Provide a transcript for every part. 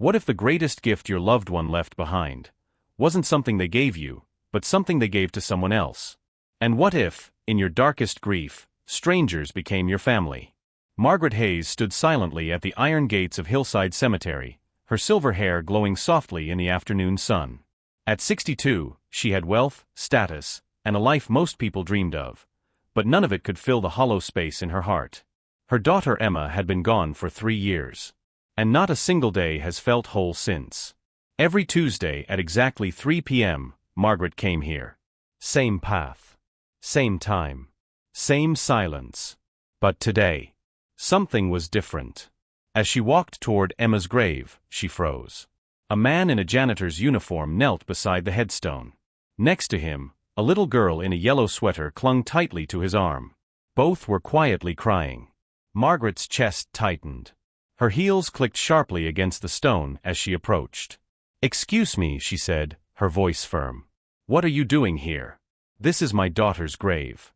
What if the greatest gift your loved one left behind wasn't something they gave you, but something they gave to someone else? And what if, in your darkest grief, strangers became your family? Margaret Hayes stood silently at the iron gates of Hillside Cemetery, her silver hair glowing softly in the afternoon sun. At 62, she had wealth, status, and a life most people dreamed of, but none of it could fill the hollow space in her heart. Her daughter Emma had been gone for 3 years, and not a single day has felt whole since. Every Tuesday at exactly 3 p.m., Margaret came here. Same path. Same time. Same silence. But today, something was different. As she walked toward Emma's grave, she froze. A man in a janitor's uniform knelt beside the headstone. Next to him, a little girl in a yellow sweater clung tightly to his arm. Both were quietly crying. Margaret's chest tightened. Her heels clicked sharply against the stone as she approached. "Excuse me," she said, her voice firm. "What are you doing here? This is my daughter's grave."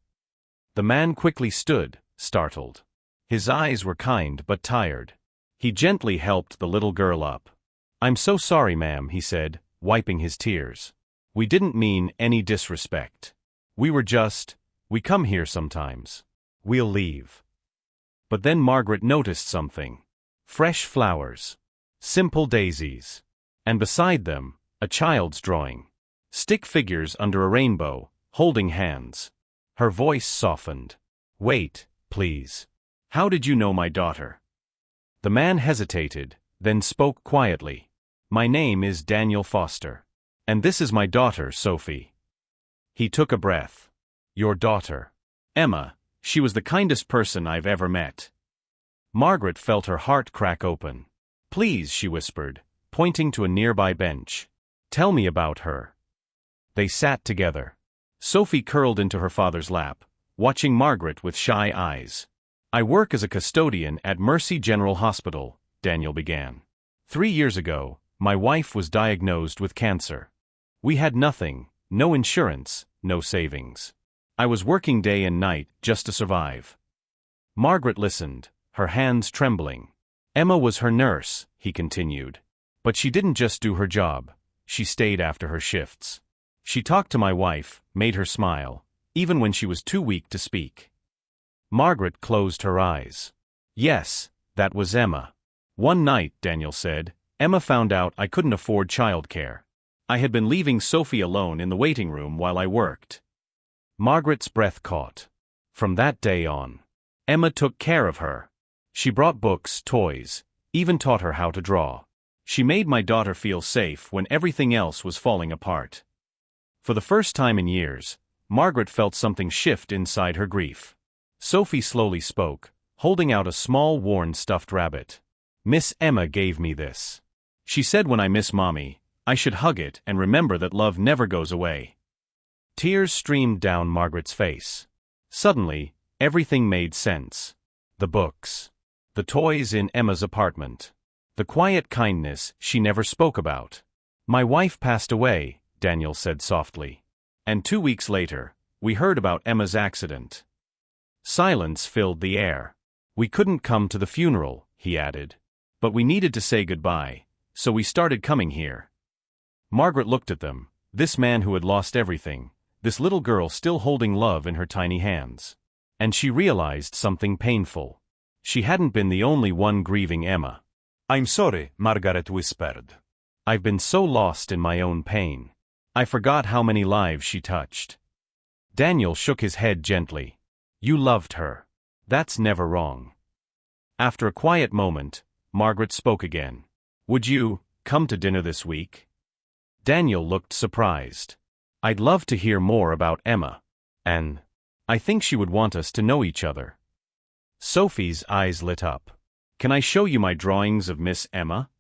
The man quickly stood, startled. His eyes were kind but tired. He gently helped the little girl up. "I'm so sorry, ma'am," he said, wiping his tears. "We didn't mean any disrespect. We come here sometimes. We'll leave." But then Margaret noticed something. Fresh flowers. Simple daisies. And beside them, a child's drawing. Stick figures under a rainbow, holding hands. Her voice softened. "Wait, please. How did you know my daughter?" The man hesitated, then spoke quietly. "My name is Daniel Foster. And this is my daughter, Sophie." He took a breath. "Your daughter. Emma, she was the kindest person I've ever met." Margaret felt her heart crack open. "Please," she whispered, pointing to a nearby bench. "Tell me about her." They sat together. Sophie curled into her father's lap, watching Margaret with shy eyes. "I work as a custodian at Mercy General Hospital," Daniel began. 3 years ago, my wife was diagnosed with cancer. We had nothing, no insurance, no savings. I was working day and night just to survive." Margaret listened, her hands trembling. "Emma was her nurse," he continued. "But she didn't just do her job. She stayed after her shifts. She talked to my wife, made her smile, even when she was too weak to speak." Margaret closed her eyes. "Yes, that was Emma. One night," Daniel said, "Emma found out I couldn't afford childcare. I had been leaving Sophie alone in the waiting room while I worked." Margaret's breath caught. From that day on, Emma took care of her. She brought books, toys, even taught her how to draw. She made my daughter feel safe when everything else was falling apart. For the first time in years, Margaret felt something shift inside her grief. Sophie slowly spoke, holding out a small worn stuffed rabbit. "Miss Emma gave me this. She said when I miss Mommy, I should hug it and remember that love never goes away." Tears streamed down Margaret's face. Suddenly, everything made sense. The books. The toys in Emma's apartment. The quiet kindness she never spoke about. "My wife passed away," Daniel said softly. "And 2 weeks later, we heard about Emma's accident." Silence filled the air. "We couldn't come to the funeral," he added. "But we needed to say goodbye, so we started coming here." Margaret looked at them, this man who had lost everything, this little girl still holding love in her tiny hands. And she realized something painful. She hadn't been the only one grieving Emma. "I'm sorry," Margaret whispered. "I've been so lost in my own pain. I forgot how many lives she touched." Daniel shook his head gently. "You loved her. That's never wrong." After a quiet moment, Margaret spoke again. "Would you come to dinner this week?" Daniel looked surprised. "I'd love to hear more about Emma. And I think she would want us to know each other." Sophie's eyes lit up. "Can I show you my drawings of Miss Emma?"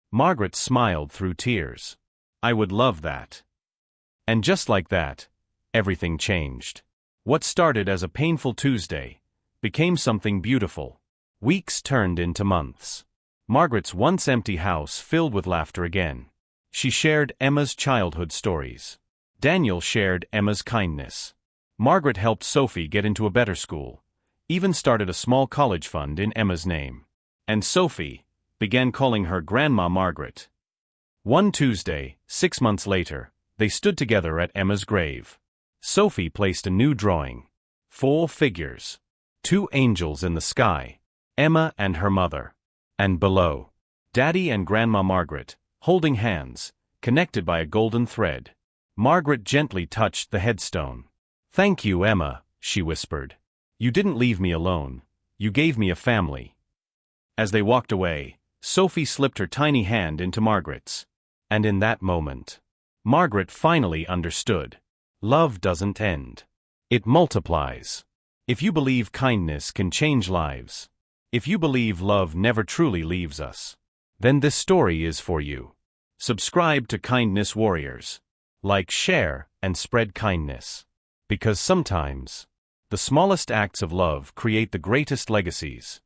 Margaret smiled through tears. "I would love that." And just like that, everything changed. What started as a painful Tuesday became something beautiful. Weeks turned into months. Margaret's once empty house filled with laughter again. She shared Emma's childhood stories. Daniel shared Emma's kindness. Margaret helped Sophie get into a better school, even started a small college fund in Emma's name. And Sophie, began calling her Grandma Margaret. One Tuesday, 6 months later, they stood together at Emma's grave. Sophie placed a new drawing. 4 figures. 2 angels in the sky. Emma and her mother. And below, Daddy and Grandma Margaret, holding hands, connected by a golden thread. Margaret gently touched the headstone. "Thank you, Emma," she whispered. "You didn't leave me alone. You gave me a family." As they walked away, Sophie slipped her tiny hand into Margaret's. And in that moment, Margaret finally understood. Love doesn't end. It multiplies. If you believe kindness can change lives, if you believe love never truly leaves us, then this story is for you. Subscribe to Kindness Warriors. Like, share, and spread kindness. Because sometimes, the smallest acts of love create the greatest legacies.